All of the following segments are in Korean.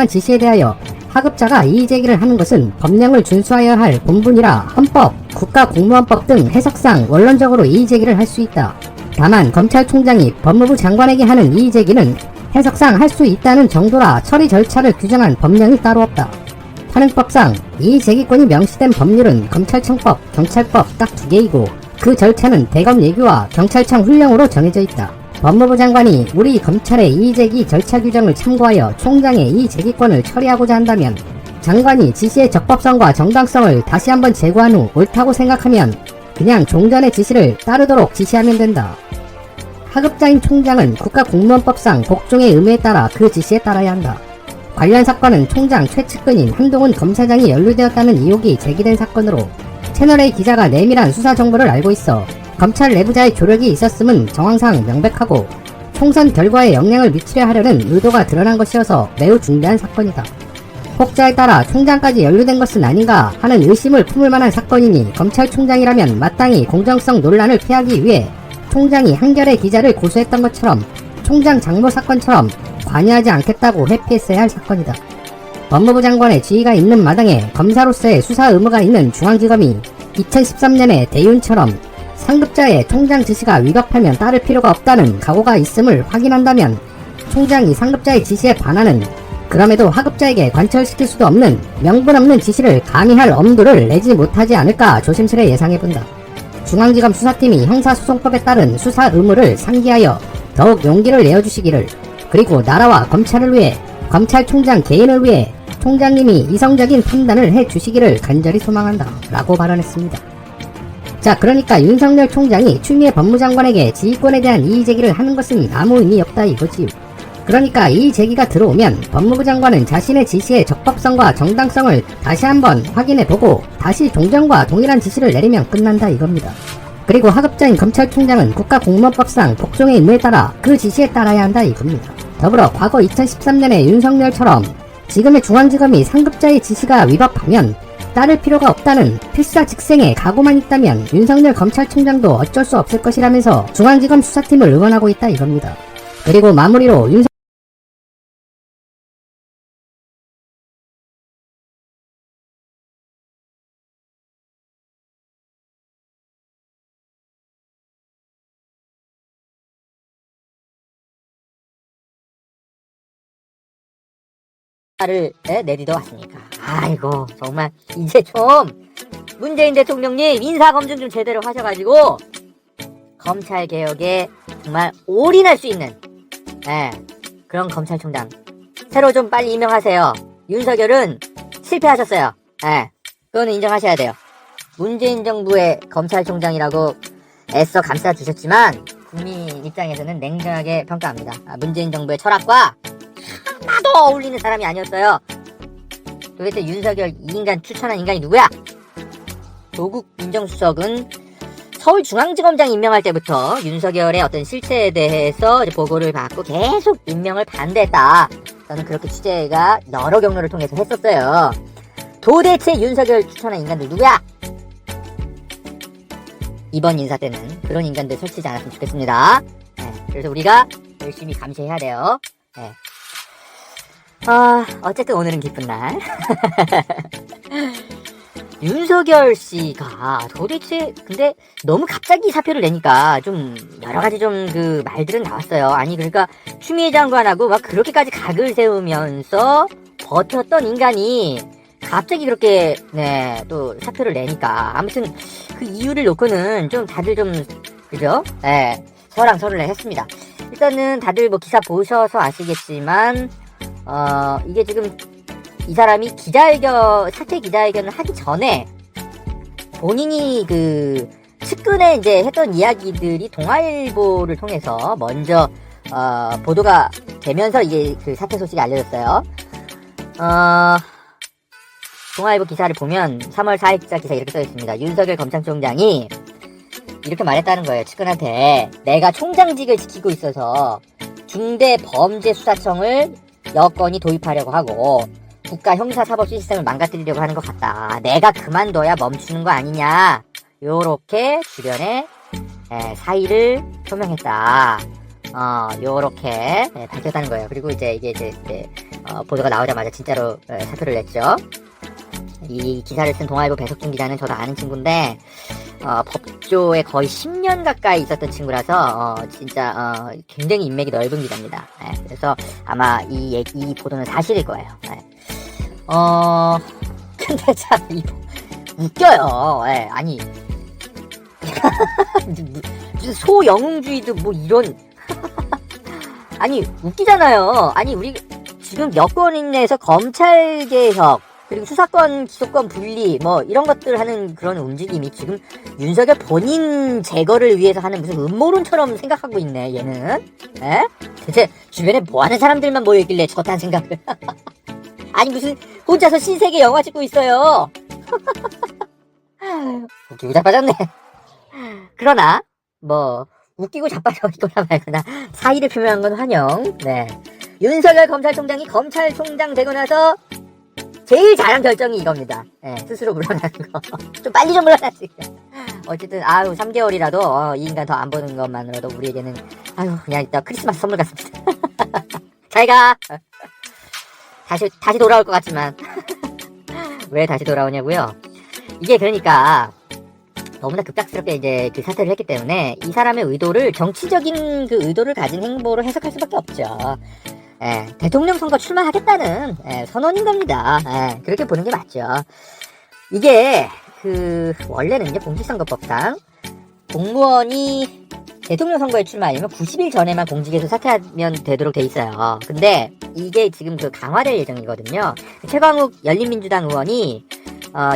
어떠한 지시에 대하여 하급자가 이의제기를 하는 것은 법령을 준수하여야 할 본분이라 헌법, 국가공무원법 등 해석상 원론적으로 이의제기를 할 수 있다. 다만 검찰총장이 법무부 장관에게 하는 이의제기는 해석상 할 수 있다는 정도라 처리 절차를 규정한 법령이 따로 없다. 현행법상 이의제기권이 명시된 법률은 검찰청법, 경찰법 딱 2개이고 그 절차는 대검 예규와 경찰청 훈령으로 정해져 있다. 법무부 장관이 우리 검찰의 이의제기 절차 규정을 참고하여 총장의 이의제기권을 처리하고자 한다면 장관이 지시의 적법성과 정당성을 다시 한번 재고한 후 옳다고 생각하면 그냥 종전의 지시를 따르도록 지시하면 된다. 하급자인 총장은 국가공무원법상 복종의 의무에 따라 그 지시에 따라야 한다. 관련 사건은 총장 최측근인 한동훈 검사장이 연루되었다는 의혹이 제기된 사건으로 채널A 기자가 내밀한 수사 정보를 알고 있어 검찰 내부자의 조력이 있었음은 정황상 명백하고 총선 결과에 영향을 미치려 하려는 의도가 드러난 것이어서 매우 중대한 사건이다. 혹자에 따라 총장까지 연루된 것은 아닌가 하는 의심을 품을 만한 사건이니 검찰총장이라면 마땅히 공정성 논란을 피하기 위해 총장이 한겨레 기자를 고소했던 것처럼 총장 장모 사건처럼 관여하지 않겠다고 회피했어야 할 사건이다. 법무부 장관의 지위가 있는 마당에 검사로서의 수사 의무가 있는 중앙지검이 2013년의 대윤처럼 상급자의 총장 지시가 위법하면 따를 필요가 없다는 각오가 있음을 확인한다면 총장이 상급자의 지시에 반하는 그럼에도 하급자에게 관철시킬 수도 없는 명분 없는 지시를 감히 할 엄두를 내지 못하지 않을까 조심스레 예상해본다. 중앙지검 수사팀이 형사소송법에 따른 수사 의무를 상기하여 더욱 용기를 내어주시기를, 그리고 나라와 검찰을 위해, 검찰총장 개인을 위해 총장님이 이성적인 판단을 해주시기를 간절히 소망한다 라고 발언했습니다. 자, 그러니까 윤석열 총장이 추미애 법무장관에게 지휘권에 대한 이의제기를 하는 것은 아무 의미 없다 이거지요. 그러니까 이의제기가 들어오면 법무부 장관은 자신의 지시의 적법성과 정당성을 다시 한번 확인해보고 다시 종전과 동일한 지시를 내리면 끝난다 이겁니다. 그리고 하급자인 검찰총장은 국가공무원법상 복종의 의무에 따라 그 지시에 따라야 한다 이겁니다. 더불어 과거 2013년의 윤석열처럼 지금의 중앙지검이 상급자의 지시가 위법하면 따를 필요가 없다는 필사직생의 각오만 있다면 윤석열 검찰총장도 어쩔 수 없을 것이라면서 중앙지검 수사팀을 응원하고 있다 이겁니다. 그리고 마무리로 를 내리러 왔으니까. 아이고 정말 이제 좀 문재인 대통령님 인사검증 좀 제대로 하셔가지고 검찰개혁에 정말 올인할 수 있는 그런 검찰총장 새로 좀 빨리 임명하세요. 윤석열은 실패하셨어요. 그거는 인정하셔야 돼요. 문재인 정부의 검찰총장이라고 애써 감싸주셨지만 국민 입장에서는 냉정하게 평가합니다. 문재인 정부의 철학과 하나도 어울리는 사람이 아니었어요. 도대체 윤석열 이 인간 추천한 인간이 누구야? 조국 민정수석은 서울중앙지검장 임명할 때부터 윤석열의 어떤 실체에 대해서 보고를 받고 계속 임명을 반대했다. 저는 그렇게 취재가 여러 경로를 통해서 했었어요. 도대체 윤석열 추천한 인간들 누구야? 이번 인사 때는 그런 인간들 설치지 않았으면 좋겠습니다. 그래서 우리가 열심히 감시해야 돼요. 어쨌든 오늘은 기쁜 날. 윤석열 씨가 도대체 근데 너무 갑자기 사표를 내니까 좀 여러가지 좀 그 말들은 나왔어요. 아니 그러니까 추미애 장관하고 막 그렇게까지 각을 세우면서 버텼던 인간이 갑자기 그렇게 또 사표를 내니까 아무튼 그 이유를 놓고는 좀 다들 좀 그죠? 설왕설래 했습니다. 일단은 다들 뭐 기사 보셔서 아시겠지만 이게 지금 이 사람이 사퇴 기자회견을 하기 전에 본인이 그 측근에 이제 했던 이야기들이 동아일보를 통해서 먼저 보도가 되면서 이게 그 사퇴 소식이 알려졌어요. 동아일보 기사를 보면 3월 4일 기사 이렇게 써있습니다. 윤석열 검찰총장이 이렇게 말했다는 거예요. 측근한테 내가 총장직을 지키고 있어서 중대범죄수사청을 여건이 도입하려고 하고 국가 형사사법 시스템을 망가뜨리려고 하는 것 같다. 내가 그만둬야 멈추는 거 아니냐. 요렇게 주변에 사의를 표명했다. 요렇게 밝혔다는 거예요. 그리고 이제 이게 이제 보도가 나오자마자 진짜로 사표를 냈죠. 이 기사를 쓴 동아일보 배석준 기자는 저도 아는 친구인데 법조에 거의 10년 가까이 있었던 친구라서 진짜 굉장히 인맥이 넓은 기자입니다. 그래서 아마 이 보도는 사실일 거예요. 근데 참 웃겨요. 아니 무슨 소영웅주의도 뭐 이런 아니 웃기잖아요. 아니 우리 지금 여권 내에서 검찰 개혁 그리고 수사권 기소권 분리 뭐 이런 것들 하는 그런 움직임이 지금 윤석열 본인 제거를 위해서 하는 무슨 음모론처럼 생각하고 있네 얘는. 대체 주변에 뭐 하는 사람들만 모여있길래 저딴 생각을 아니 무슨 혼자서 신세계 영화 찍고 있어요. 웃기고 자빠졌네. 그러나 뭐 웃기고 자빠져 있거나 말거나 사의를 표명한 건 환영. 네, 윤석열 검찰총장이 검찰총장 되고 나서 제일 잘한 결정이 이겁니다. 스스로 물러나는 거. 좀 빨리 좀 물러나지. 어쨌든 3개월이라도 이 인간 더 안 보는 것만으로도 우리에게는 그냥 이따 크리스마스 선물 같습니다. 잘 가. 다시 돌아올 것 같지만 왜 다시 돌아오냐고요? 이게 그러니까 너무나 급작스럽게 이제 그 사퇴를 했기 때문에 이 사람의 의도를 정치적인 그 의도를 가진 행보로 해석할 수밖에 없죠. 대통령 선거 출마하겠다는 선언인 겁니다. 그렇게 보는 게 맞죠. 이게 원래는 이제 공직선거법상 공무원이 대통령 선거에 출마하려면 90일 전에만 공직에서 사퇴하면 되도록 돼 있어요. 근데 이게 지금 강화될 예정이거든요. 최광욱 열린민주당 의원이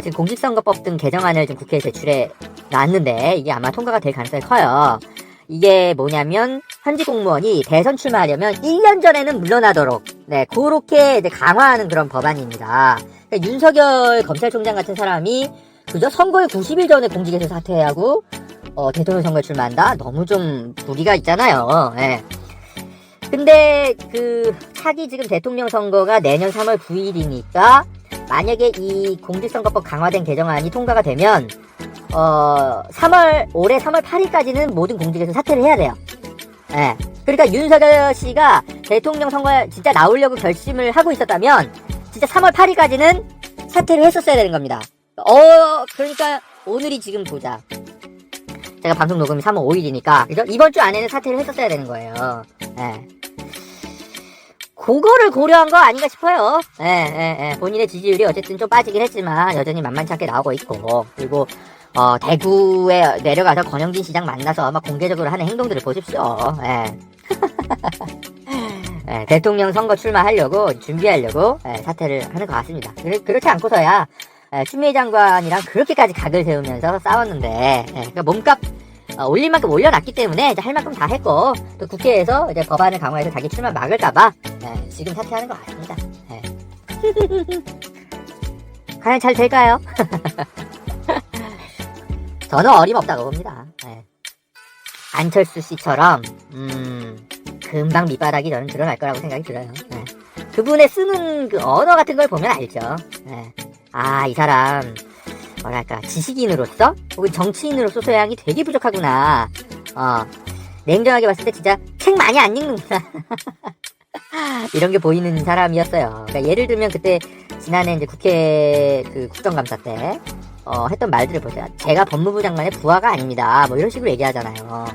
지금 공직선거법 등 개정안을 좀 국회에 제출해 놨는데 이게 아마 통과가 될 가능성이 커요. 이게 뭐냐면 현직 공무원이 대선 출마하려면 1년 전에는 물러나도록 그렇게 이제 강화하는 그런 법안입니다. 그러니까 윤석열 검찰총장 같은 사람이 그저 선거의 90일 전에 공직에서 사퇴하고 대통령 선거에 출마한다? 너무 좀 무리가 있잖아요. 근데 차기 지금 대통령 선거가 내년 3월 9일이니까 만약에 이 공직선거법 강화된 개정안이 통과가 되면 올해 3월 8일까지는 모든 공직에서 사퇴를 해야 돼요. 그러니까 윤석열 씨가 대통령 선거에 진짜 나오려고 결심을 하고 있었다면 진짜 3월 8일까지는 사퇴를 했었어야 되는 겁니다. 그러니까 오늘이 지금 보자. 제가 방송 녹음이 3월 5일이니까 그죠? 이번 주 안에는 사퇴를 했었어야 되는 거예요. 그거를 고려한 거 아닌가 싶어요. 본인의 지지율이 어쨌든 좀 빠지긴 했지만 여전히 만만치 않게 나오고 있고, 그리고 대구에 내려가서 권영진 시장 만나서 막 공개적으로 하는 행동들을 보십시오. 대통령 선거 출마하려고 준비하려고 사퇴를 하는 것 같습니다. 그렇지 않고서야 추미애 장관이랑 그렇게까지 각을 세우면서 싸웠는데 그러니까 몸값 올릴 만큼 올려놨기 때문에 이제 할 만큼 다 했고, 또 국회에서 이제 법안을 강화해서 자기 출마 막을까봐 지금 사퇴하는 것 같습니다. 과연 잘 될까요? 저는 어림없다고 봅니다. 안철수 씨처럼 금방 밑바닥이 저는 드러날 거라고 생각이 들어요. 그분의 쓰는 그 언어 같은 걸 보면 알죠. 이 사람 뭐랄까 지식인으로서 혹은 정치인으로서 소양이 되게 부족하구나. 냉정하게 봤을 때 진짜 책 많이 안 읽는구나. 이런 게 보이는 사람이었어요. 그러니까 예를 들면 그때 지난해 이제 국회 국정감사 때 했던 말들을 보세요. 제가 법무부 장관의 부하가 아닙니다. 뭐 이런 식으로 얘기하잖아요.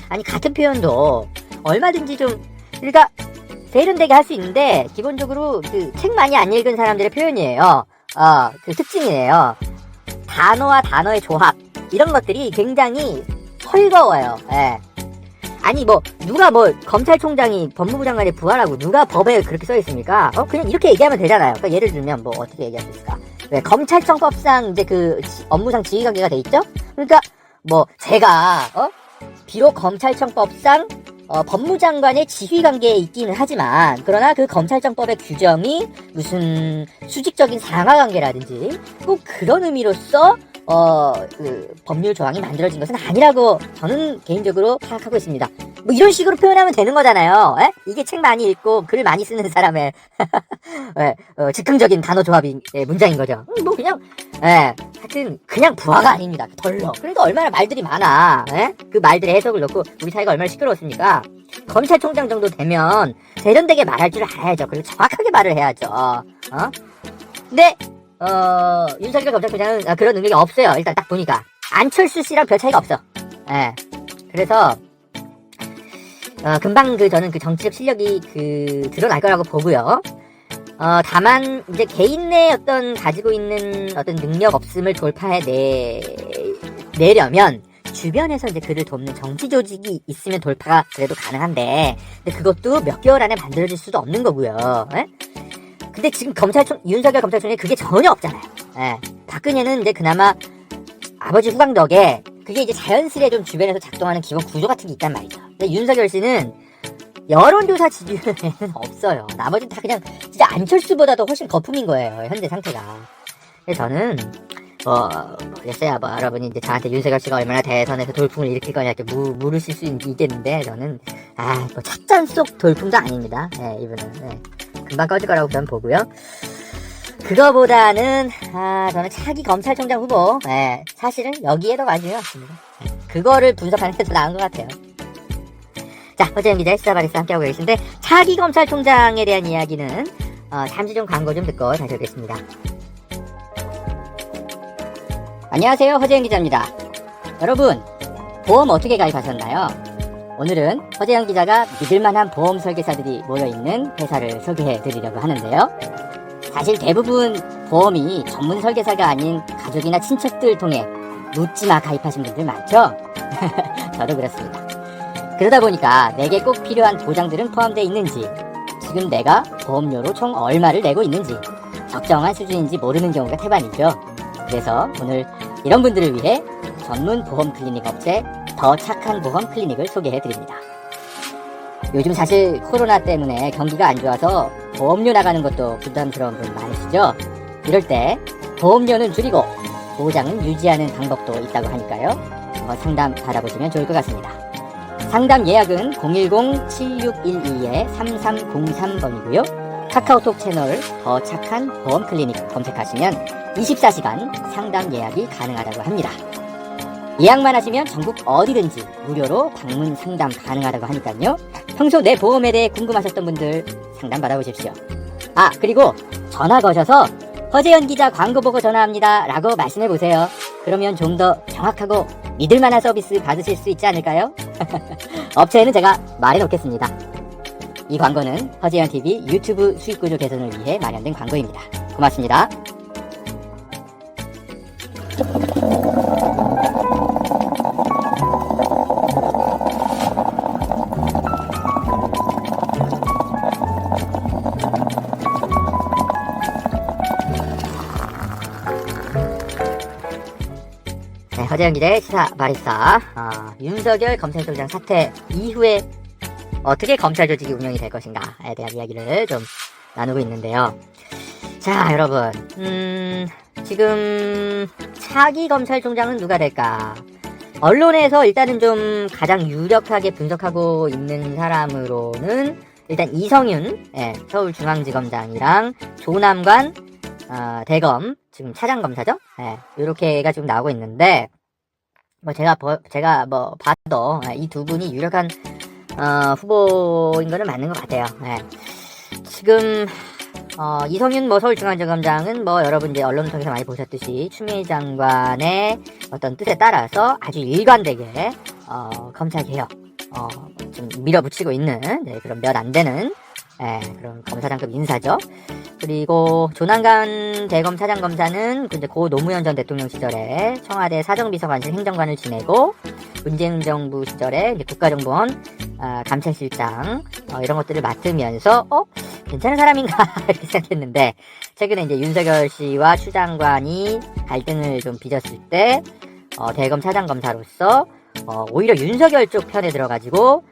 아니 같은 표현도 얼마든지 좀 그러니까 세련되게 할 수 있는데 기본적으로 책 많이 안 읽은 사람들의 표현이에요. 특징이에요. 단어와 단어의 조합 이런 것들이 굉장히 헐거워요. 아니 누가 검찰총장이 법무부 장관의 부하라고 누가 법에 그렇게 써 있습니까? 그냥 이렇게 얘기하면 되잖아요. 그러니까 예를 들면 어떻게 얘기할 수 있을까? 왜 검찰청법상 이제 업무상 지휘관계가 돼 있죠? 그러니까 제가 비록 검찰청법상 법무장관의 지휘관계에 있기는 하지만 그러나 그 검찰청법의 규정이 무슨 수직적인 상하관계라든지 그런 의미로서 법률 조항이 만들어진 것은 아니라고 저는 개인적으로 파악하고 있습니다. 이런 식으로 표현하면 되는 거잖아요. 이게 책 많이 읽고 글 많이 쓰는 사람의 즉흥적인 단어 조합이 문장인 거죠. 그냥 예, 하여튼 그냥 부하가 아닙니다. 덜러. 그러니까 얼마나 말들이 많아. 예? 그 말들의 해석을 놓고 우리 사이가 얼마나 시끄러웠습니까? 검찰총장 정도 되면 세련되게 말할 줄 알아야죠. 그리고 정확하게 말을 해야죠. 근데 윤석열 검찰총장은 그런 능력이 없어요. 일단 딱 보니까 안철수 씨랑 별 차이가 없어. 예. 그래서 금방 저는 그 정치적 실력이 드러날 거라고 보고요. 다만 이제 개인 내 가지고 있는 어떤 능력 없음을 내려면 주변에서 이제 그를 돕는 정치 조직이 있으면 돌파가 그래도 가능한데, 근데 그것도 몇 개월 안에 만들어질 수도 없는 거고요. 예? 근데 지금 윤석열 검찰총장이 그게 전혀 없잖아요. 예. 박근혜는 이제 그나마 아버지 후광 덕에 그게 이제 자연스레 좀 주변에서 작동하는 기본 구조 같은 게 있단 말이죠. 근데 윤석열 씨는 여론조사 지지율에는 없어요. 나머지는 다 그냥 진짜 안철수보다도 훨씬 거품인 거예요, 현재 상태가. 그래서 저는 글쎄요, 여러분이 이제 저한테 윤석열 씨가 얼마나 대선에서 돌풍을 일으킬 거냐 이렇게 물으실 수 있겠는데, 저는 찻잔 속 돌풍도 아닙니다. 예, 이분은. 예. 금방 꺼질 거라고 저는 보고요. 그거보다는 저는 차기 검찰총장 후보, 예, 사실은 여기에도 관심이 없습니다. 그거를 분석하는 게 더 나은 것 같아요. 자, 허재영 기자의 시사바리스 함께하고 계신데, 차기 검찰총장에 대한 이야기는 잠시 좀 광고 좀 듣고 다시 오겠습니다. 안녕하세요, 허재영 기자입니다. 여러분, 보험 어떻게 가입하셨나요? 오늘은 허재영 기자가 믿을만한 보험 설계사들이 모여있는 회사를 소개해드리려고 하는데요. 사실 대부분 보험이 전문 설계사가 아닌 가족이나 친척들 통해 묻지마 가입하신 분들 많죠? 저도 그렇습니다. 그러다 보니까 내게 꼭 필요한 보장들은 포함되어 있는지, 지금 내가 보험료로 총 얼마를 내고 있는지, 적정한 수준인지 모르는 경우가 태반이죠. 그래서 오늘 이런 분들을 위해 전문 보험 클리닉 업체 더 착한 보험 클리닉을 소개해드립니다. 요즘 사실 코로나 때문에 경기가 안 좋아서 보험료 나가는 것도 부담스러운 분 많으시죠? 이럴 때 보험료는 줄이고 보장은 유지하는 방법도 있다고 하니까요. 상담 받아보시면 좋을 것 같습니다. 상담 예약은 010-7612-3303번이고요. 카카오톡 채널 더 착한 보험 클리닉 검색하시면 24시간 상담 예약이 가능하다고 합니다. 예약만 하시면 전국 어디든지 무료로 방문 상담 가능하다고 하니까요. 평소 내 보험에 대해 궁금하셨던 분들 상담 받아보십시오. 그리고 전화 거셔서 허재현 기자 광고 보고 전화합니다 라고 말씀해보세요. 그러면 좀 더 정확하고 믿을만한 서비스 받으실 수 있지 않을까요? 업체에는 제가 말해놓겠습니다. 이 광고는 허재현TV 유튜브 수익구조 개선을 위해 마련된 광고입니다. 고맙습니다. 네, 허재영 기자의 시사바리스타. 윤석열 검찰총장 사퇴 이후에 어떻게 검찰 조직이 운영이 될 것인가에 대한 이야기를 좀 나누고 있는데요. 자, 여러분, 지금 차기 검찰총장은 누가 될까? 언론에서 일단은 좀 가장 유력하게 분석하고 있는 사람으로는 일단 이성윤 서울중앙지검장이랑 조남관 대검 지금 차장검사죠? 요렇게가 지금 나오고 있는데, 제가 봐도 이 두 분이 유력한 후보인 거는 맞는 것 같아요. 지금 이성윤 서울중앙지검장은 여러분 이제 언론을 통해서 많이 보셨듯이 추미애 장관의 어떤 뜻에 따라서 아주 일관되게 검찰 개혁 좀 밀어붙이고 있는 그런 몇 안 되는 그런 검사장급 인사죠. 그리고 조남관 대검 차장검사는 이제 고 노무현 전 대통령 시절에 청와대 사정비서관실 행정관을 지내고 문재인 정부 시절에 이제 국가정보원 감찰실장 이런 것들을 맡으면서 괜찮은 사람인가 이렇게 생각했는데, 최근에 이제 윤석열 씨와 추 장관이 갈등을 좀 빚었을 때 대검 차장검사로서 오히려 윤석열 쪽 편에 들어가지고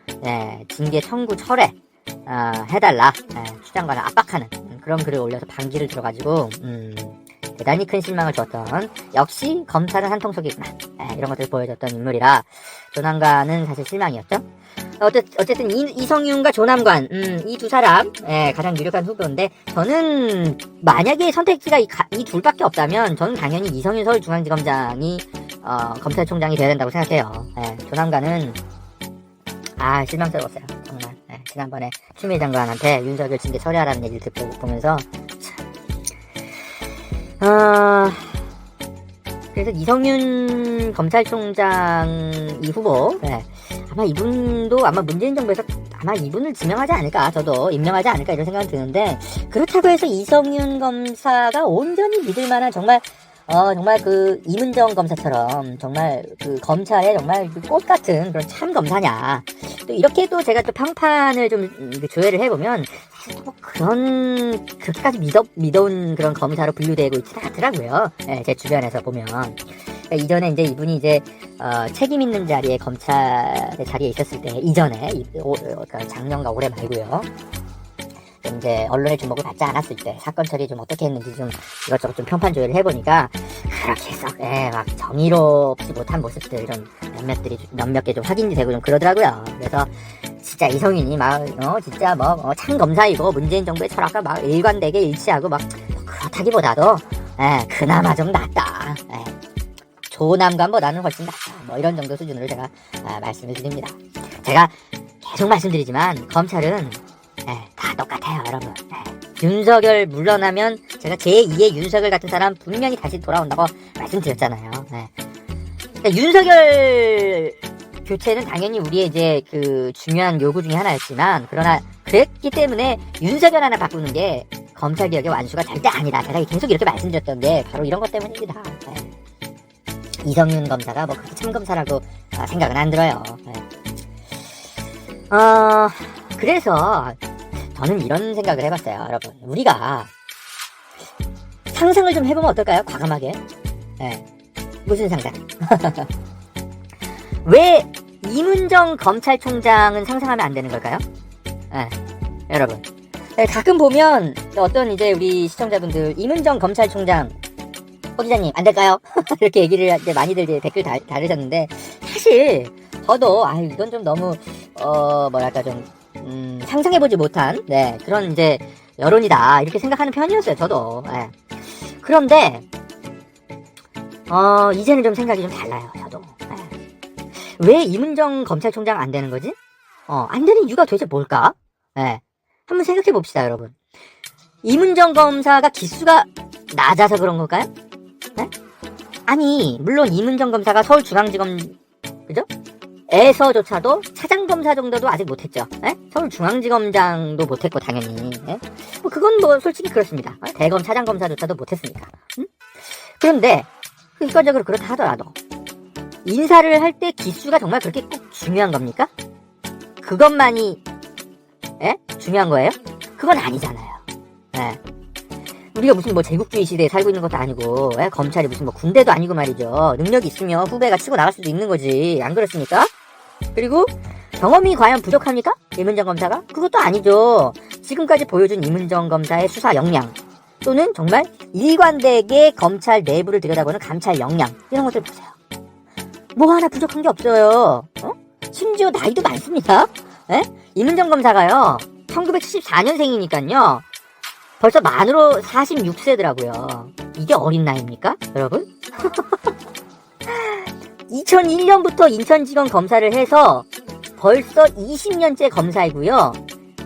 징계 청구 철회 해달라 추 장관을 압박하는 그런 글을 올려서 반기를 들어가지고 대단히 큰 실망을 줬던, 역시 검찰은 한통속이구나 이런 것들을 보여줬던 인물이라 조남관은 사실 실망이었죠. 어쨌든 이성윤과 조남관, 이 두 사람, 예, 가장 유력한 후보인데, 저는 만약에 선택지가 이 둘밖에 없다면, 저는 당연히 이성윤 서울중앙지검장이 검찰총장이 돼야 된다고 생각해요. 예, 조남관은 실망스러웠어요. 정말. 예, 지난번에 추미애 장관한테 윤석열 징계 처리하라는 얘기를 듣고 보면서 그래서 이성윤 검찰총장 이 후보, 예, 아마 이분도 아마 문재인 정부에서 아마 이분을 지명하지 않을까, 저도 임명하지 않을까 이런 생각이 드는데, 그렇다고 해서 이성윤 검사가 온전히 믿을 만한 정말 그 이문정 검사처럼 정말 그 검찰의 정말 그 꽃 같은 그런 참 검사냐, 또 이렇게 또 제가 또 평판을 좀 조회를 해보면 사실 또 그렇게까지 믿어온 그런 검사로 분류되고 있지는 않더라고요. 예, 제 주변에서 보면. 그러니까 이전에 이제 이분이 이제 책임 있는 자리에 검찰의 자리에 있었을 때 이전에 그러니까 작년과 올해 말고요. 좀 이제 언론의 주목을 받지 않았을 때 사건 처리 좀 어떻게 했는지 좀 이것저것 좀 평판 조회를 해보니까 그렇게 막 정의롭지 못한 모습들 이런 몇몇 개 좀 확인이 되고 좀 그러더라고요. 그래서 진짜 이성윤이 진짜 참 검사이고 문재인 정부의 철학과 막 일관되게 일치하고 막 그렇다기보다도 그나마 좀 낫다. 조남관보다는 훨씬 낫다. 이런 정도 수준으로 제가 말씀을 드립니다. 제가 계속 말씀드리지만 검찰은 다 똑같아요, 여러분. 윤석열 물러나면 제가 제2의 윤석열 같은 사람 분명히 다시 돌아온다고 말씀드렸잖아요. 그러니까 윤석열 교체는 당연히 우리의 이제 그 중요한 요구 중에 하나였지만, 그러나 그랬기 때문에 윤석열 하나 바꾸는 게 검찰개혁의 완수가 절대 아니다. 제가 계속 이렇게 말씀드렸던 게 바로 이런 것 때문입니다. 이성윤 검사가 그렇게 참검사라고 생각은 안 들어요. 그래서 저는 이런 생각을 해봤어요, 여러분. 우리가 상상을 좀 해보면 어떨까요? 과감하게. 무슨 상상? 왜 이문정 검찰총장은 상상하면 안 되는 걸까요? 여러분. 가끔 보면 어떤 이제 우리 시청자분들 이문정 검찰총장 기자님 안 될까요? 이렇게 얘기를 이제 많이들 이제 댓글 달으셨는데, 사실 저도 이건 좀 너무 뭐랄까 좀 상상해보지 못한 그런 이제 여론이다 이렇게 생각하는 편이었어요, 저도. 그런데 이제는 좀 생각이 좀 달라요, 저도. 왜 이문정 검찰총장 안 되는 거지? 안 되는 이유가 도대체 뭘까? 한번 생각해 봅시다, 여러분. 이문정 검사가 기수가 낮아서 그런 걸까요? 아니, 물론 이문정 검사가 서울중앙지검, 그죠? 에서조차도 차장검사 정도도 아직 못했죠. 서울중앙지검장도 못했고, 당연히. 그건 솔직히 그렇습니다. 대검 차장검사조차도 못했으니까. 그런데, 객관적으로 그렇다 하더라도, 인사를 할 때 기수가 정말 그렇게 꼭 중요한 겁니까? 그것만이, 중요한 거예요? 그건 아니잖아요. 우리가 무슨 제국주의 시대에 살고 있는 것도 아니고, 검찰이 무슨 군대도 아니고 말이죠. 능력이 있으면 후배가 치고 나갈 수도 있는 거지. 안 그렇습니까? 그리고 경험이 과연 부족합니까? 이문정 검사가? 그것도 아니죠. 지금까지 보여준 이문정 검사의 수사 역량, 또는 정말 일관되게 검찰 내부를 들여다보는 감찰 역량, 이런 것들 보세요. 뭐 하나 부족한 게 없어요. 심지어 나이도 많습니다. 이문정 검사가요, 1974년생이니까요. 벌써 만으로 46세더라고요. 이게 어린 나이입니까, 여러분? 2001년부터 인천지검 검사를 해서 벌써 20년째 검사이고요.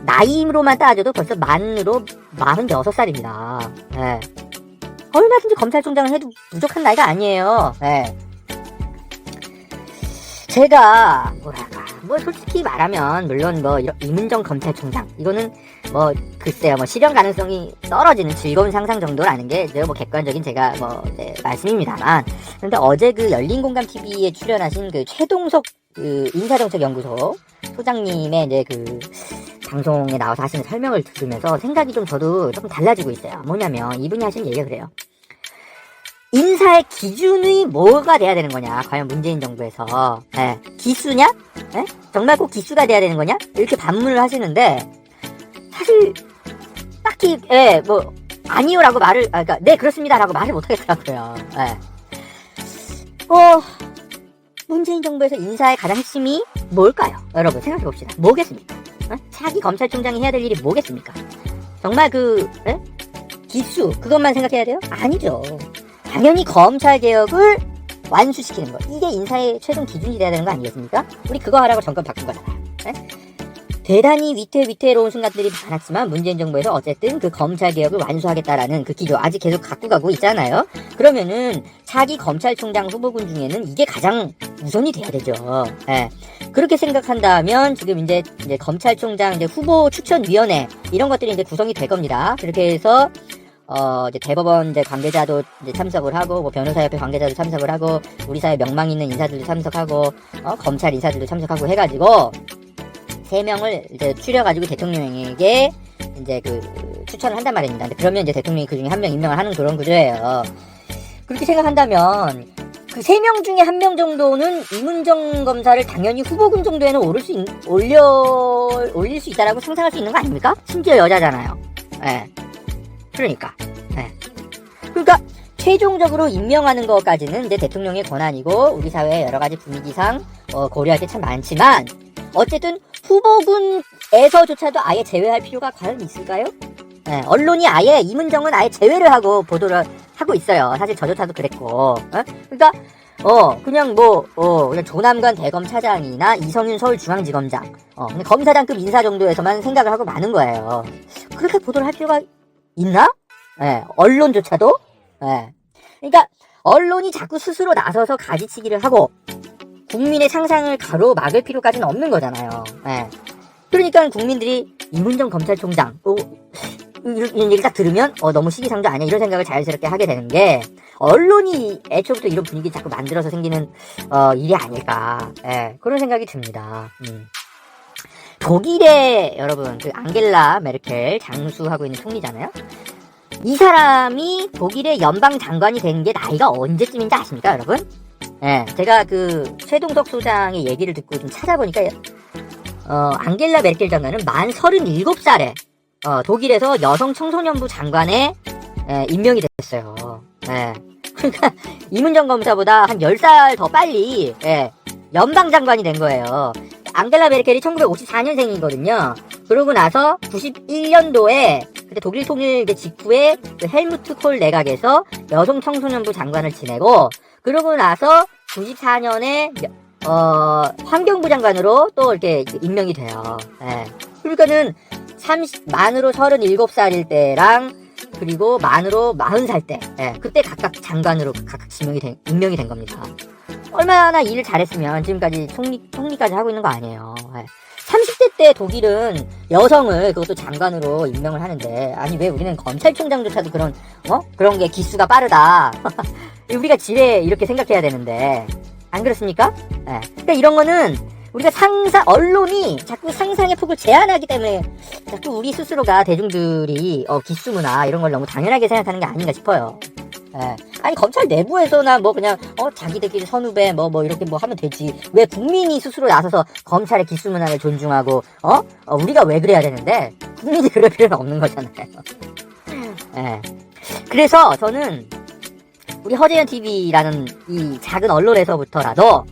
나이로만 따져도 벌써 만으로 46살입니다. 얼마든지 검찰총장을 해도 부족한 나이가 아니에요. 제가 솔직히 말하면, 물론 이문정 검찰총장, 이거는 글쎄요, 실현 가능성이 떨어지는 즐거운 상상 정도라는 게 객관적인 제가 말씀입니다만, 근데 어제 그 열린공감 TV에 출연하신 그 최동석 그 인사정책연구소 소장님의 이제 그 방송에 나와서 하시는 설명을 들으면서 생각이 저도 조금 달라지고 있어요. 뭐냐면, 이분이 하신 얘기가 그래요. 인사의 기준이 뭐가 돼야 되는 거냐, 과연 문재인 정부에서. 기수냐? 정말 꼭 기수가 돼야 되는 거냐? 이렇게 반문을 하시는데, 사실 딱히 아니요라고 말을 네 그렇습니다라고 말을 못 하겠더라고요. 문재인 정부에서 인사의 가장 핵심이 뭘까요? 여러분 생각해봅시다. 뭐겠습니까? 차기 검찰총장이 해야 될 일이 뭐겠습니까? 정말 기수 그것만 생각해야 돼요? 아니죠. 당연히 검찰개혁을 완수시키는 거. 이게 인사의 최종 기준이 돼야 되는 거 아니겠습니까? 우리 그거 하라고 정권 바꾼 거잖아요. 대단히 위태로운 순간들이 많았지만 문재인 정부에서 어쨌든 그 검찰개혁을 완수하겠다라는 그 기조 아직 계속 갖고 가고 있잖아요. 그러면은 차기 검찰총장 후보군 중에는 이게 가장 우선이 돼야 되죠. 그렇게 생각한다면 지금 이제 검찰총장 후보 추천위원회 이런 것들이 이제 구성이 될 겁니다. 그렇게 해서 이제 대법원 이제 관계자도 이제 참석을 하고, 뭐 변호사협회 관계자도 참석을 하고, 우리 사회 명망 있는 인사들도 참석하고, 검찰 인사들도 참석하고 해가지고, 3명을 이제 추려가지고 대통령에게 이제 추천을 한단 말입니다. 근데 그러면 이제 대통령이 그 중에 1명 임명을 하는 그런 구조예요. 그렇게 생각한다면, 그 3명 중에 1명 정도는 이문정 검사를 당연히 후보군 정도에는 올릴 수 있다라고 상상할 수 있는 거 아닙니까? 심지어 여자잖아요. 그러니까 최종적으로 임명하는 것까지는 이제 대통령의 권한이고 우리 사회의 여러 가지 분위기상 고려할 게 참 많지만 어쨌든 후보군에서조차도 아예 제외할 필요가 과연 있을까요? 언론이 아예 이문정은 아예 제외를 하고 보도를 하고 있어요. 사실 저조차도 그랬고. 그러니까 그냥 그냥 조남관 대검차장이나 이성윤 서울중앙지검장 그냥 검사장급 인사 정도에서만 생각을 하고 마는 거예요. 그렇게 보도를 할 필요가 있나? 언론조차도? 그러니까 언론이 자꾸 스스로 나서서 가지치기를 하고 국민의 상상을 가로막을 필요까지는 없는 거잖아요. 그러니까 국민들이 이문정 검찰총장 이런 얘기를 딱 들으면 너무 시기상조 아니야 이런 생각을 자연스럽게 하게 되는 게 언론이 애초부터 이런 분위기 자꾸 만들어서 생기는 일이 아닐까 그런 생각이 듭니다. 독일의 여러분 앙겔라 메르켈 장수하고 있는 총리잖아요. 이 사람이 독일의 연방 장관이 된 게 나이가 언제쯤인지 아십니까, 여러분? 제가 최동석 소장의 얘기를 듣고 좀 찾아보니까 앙겔라 메르켈 장관은 만 37살에 독일에서 여성 청소년부 장관에 임명이 됐어요. 그러니까 이문정 검사보다 한 10살 더 빨리 연방 장관이 된 거예요. 앙겔라 메르켈이 1954년생이거든요. 그러고 나서 91년도에 그때 독일 통일 직후에 헬무트 콜 내각에서 여성 청소년부 장관을 지내고 그러고 나서 94년에 환경부 장관으로 또 이렇게 임명이 돼요. 그러니까는 만으로 37살일 때랑 그리고 만으로 40살 때 그때 각각 장관으로 각각 임명이 된 겁니다. 얼마나 일을 잘했으면 지금까지 총리까지 하고 있는 거 아니에요. 30대 때 독일은 여성을 그것도 장관으로 임명을 하는데 아니 왜 우리는 검찰총장조차도 그런 게 기수가 빠르다. 우리가 지레 이렇게 생각해야 되는데 안 그렇습니까? 그러니까 이런 거는 우리가 언론이 자꾸 상상의 폭을 제한하기 때문에 자꾸 우리 스스로가 대중들이 기수문화 이런 걸 너무 당연하게 생각하는 게 아닌가 싶어요. 아니 검찰 내부에서나 그냥 자기들끼리 선후배 이렇게 하면 되지. 왜 국민이 스스로 나서서 검찰의 기수문화를 존중하고 우리가 왜 그래야 되는데 국민이 그럴 필요는 없는 거잖아요. 그래서 저는 우리 허재현 TV라는 이 작은 언론에서부터라도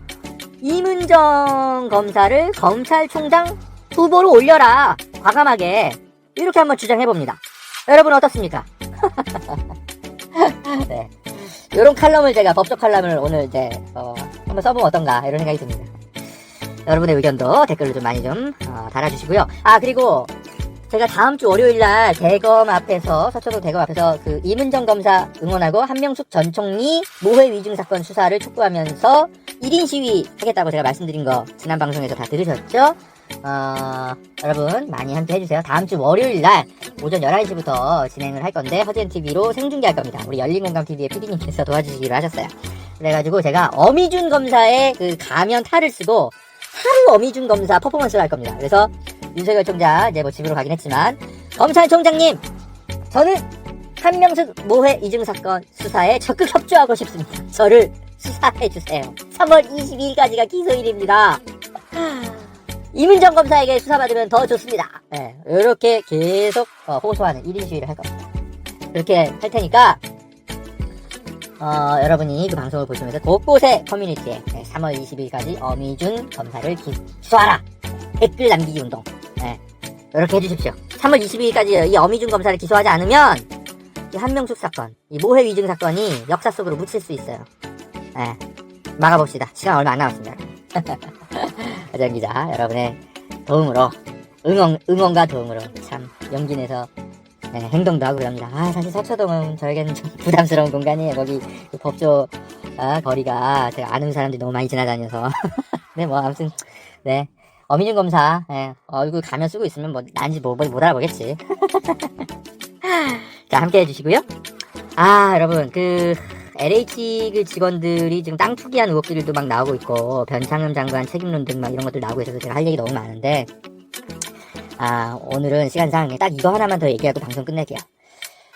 이문정 검사를 검찰총장 후보로 올려라. 과감하게 이렇게 한번 주장해봅니다. 여러분 어떻습니까? 이런 칼럼을 제가 법적 칼럼을 오늘 한번 써보면 어떤가 이런 생각이 듭니다. 여러분의 의견도 댓글로 좀 많이 달아주시고요. 그리고 제가 다음 주 월요일날 서초동 대검 앞에서 이문정 검사 응원하고 한명숙 전 총리 모해 위증 사건 수사를 촉구하면서 1인 시위 하겠다고 제가 말씀드린 거 지난 방송에서 다 들으셨죠? 여러분 많이 함께 해주세요. 다음 주 월요일날 오전 11시부터 진행을 할 건데 허재현TV로 생중계할 겁니다. 우리 열린공감TV의 PD님께서 도와주시기로 하셨어요. 그래가지고 제가 어미준 검사의 가면 탈을 쓰고 하루 어미준 검사 퍼포먼스를 할 겁니다. 그래서 윤석열 총장 이제 집으로 가긴 했지만 검찰총장님 저는 한명숙 모해 이중 사건 수사에 적극 협조하고 싶습니다. 저를 수사해주세요. 3월 22일까지가 기소일입니다. 이문정 검사에게 수사받으면 더 좋습니다. 이렇게 계속 호소하는 1인 시위를 할 겁니다. 그렇게 할 테니까 여러분이 그 방송을 보시면서 곳곳에 커뮤니티에 3월 20일까지 어미준 검사를 기소하라 댓글 남기기 운동 이렇게 해주십시오. 3월 22일까지 이 어미준 검사를 기소하지 않으면 이 한명숙 사건, 이 모해 위증 사건이 역사 속으로 묻힐 수 있어요. 막아봅시다. 시간 얼마 안 남았습니다. 하정 기자, 여러분의 도움으로, 응원과 도움으로 참 용기 내서 행동도 하고 그럽니다. 사실 서초동은 저에게는 좀 부담스러운 공간이에요. 거기 그 법조 거리가 제가 아는 사람들이 너무 많이 지나다녀서. 네, 뭐 아무튼 어미준 검사 얼굴 가면 쓰고 있으면 뭐 난지 못 알아보겠지. 자, 함께 해주시고요. 여러분 그 LH 그 직원들이 지금 땅 투기한 의혹들도 막 나오고 있고 변창흠 장관 책임론 등 막 이런 것들 나오고 있어서 제가 할 얘기 너무 많은데 오늘은 시간상 딱 이거 하나만 더 얘기하고 방송 끝낼게요.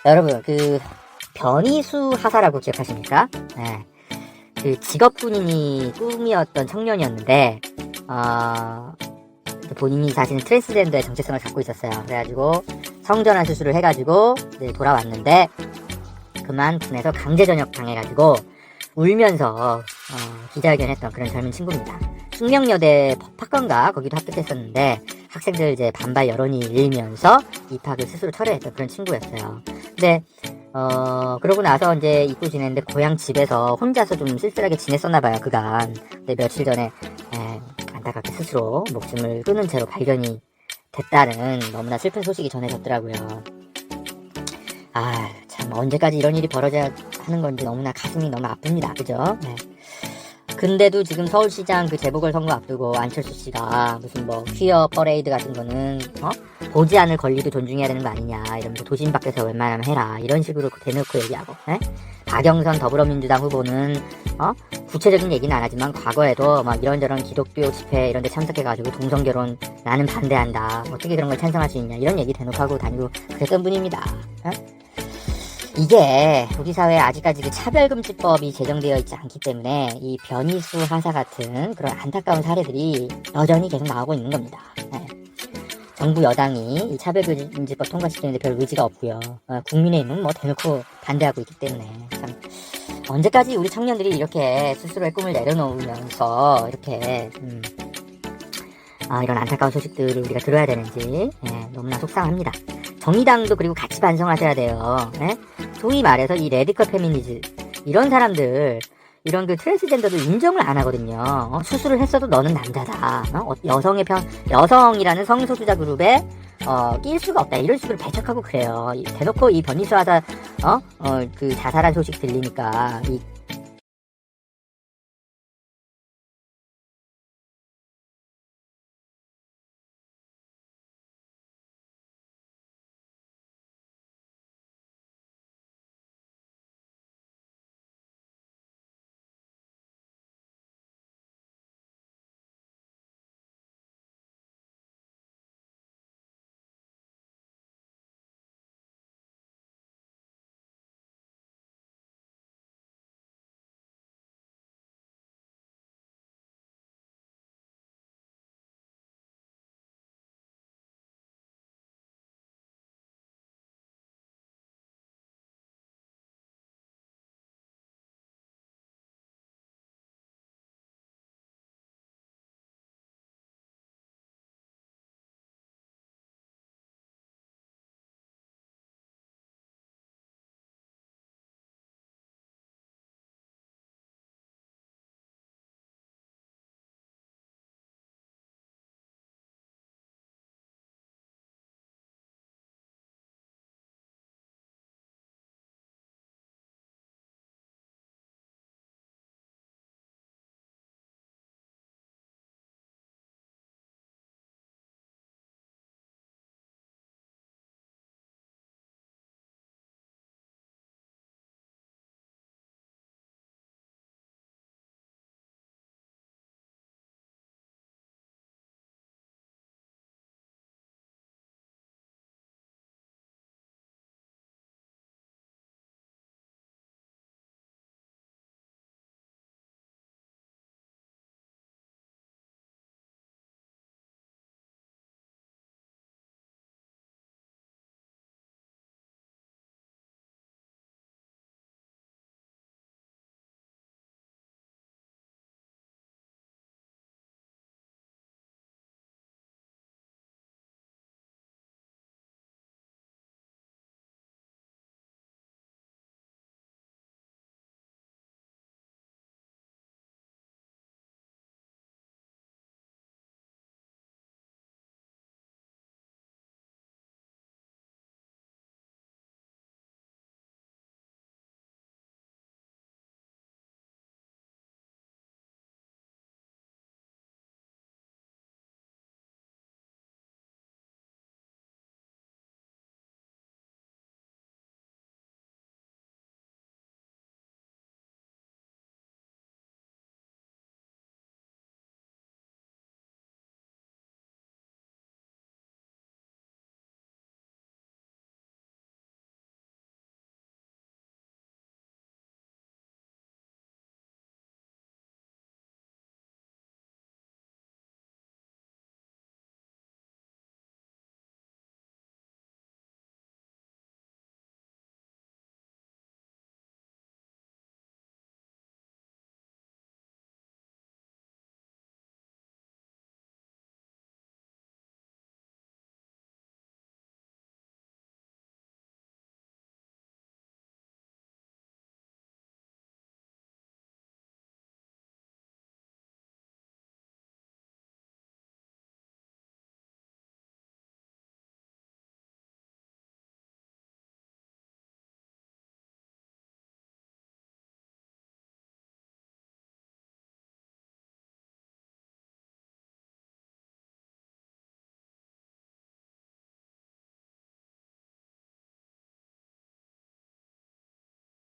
여러분 그 변희수 하사라고 기억하십니까? 그 직업군인이 꿈이었던 청년이었는데 본인이 자신은 트랜스젠더의 정체성을 갖고 있었어요. 그래가지고 성전환 수술을 해가지고 이제 돌아왔는데 그만 군에서 강제 전역 당해가지고 울면서 기자회견했던 그런 젊은 친구입니다. 숙명여대 법학과인가 거기도 합격했었는데 학생들 이제 반발 여론이 일면서 입학을 스스로 철회했던 그런 친구였어요. 근데 그러고 나서 이제 잊고 지냈는데 고향 집에서 혼자서 좀 쓸쓸하게 지냈었나봐요, 그간. 근데 며칠 전에 안타깝게 스스로 목숨을 끊은 채로 발견이 됐다는 너무나 슬픈 소식이 전해졌더라고요. 참 언제까지 이런 일이 벌어져야 하는 건지 너무나 가슴이 너무 아픕니다. 그죠? 근데도 지금 서울시장 그 재보궐선거 앞두고 안철수 씨가 무슨 뭐 퀴어 퍼레이드 같은 거는 보지 않을 권리도 존중해야 되는 거 아니냐 이러면서 도심 밖에서 웬만하면 해라 이런 식으로 대놓고 얘기하고 박영선 더불어민주당 후보는 구체적인 얘기는 안 하지만 과거에도 막 이런저런 기독교 집회 이런 데 참석해가지고 동성결혼 나는 반대한다 어떻게 그런 걸 찬성할 수 있냐 이런 얘기 대놓고 하고 다니고 그랬던 분입니다. 이게 우리 사회에 아직까지 그 차별금지법이 제정되어 있지 않기 때문에 이 변희수 하사 같은 그런 안타까운 사례들이 여전히 계속 나오고 있는 겁니다. 정부 여당이 이 차별금지법 통과시키는데 별 의지가 없고요. 국민의힘은 뭐 대놓고 반대하고 있기 때문에 참 언제까지 우리 청년들이 이렇게 스스로의 꿈을 내려놓으면서 이렇게 이런 안타까운 소식들을 우리가 들어야 되는지 너무나 속상합니다. 정의당도 그리고 같이 반성하셔야 돼요. 소위 말해서 이 레디컬 페미니즘 이런 사람들 이런 그 트랜스젠더도 인정을 안 하거든요. 수술을 했어도 너는 남자다. 여성이라는 성소수자 그룹에 낄 수가 없다. 이런 식으로 배척하고 그래요. 대놓고 이 변희수 하사 그 자살한 소식 들리니까 이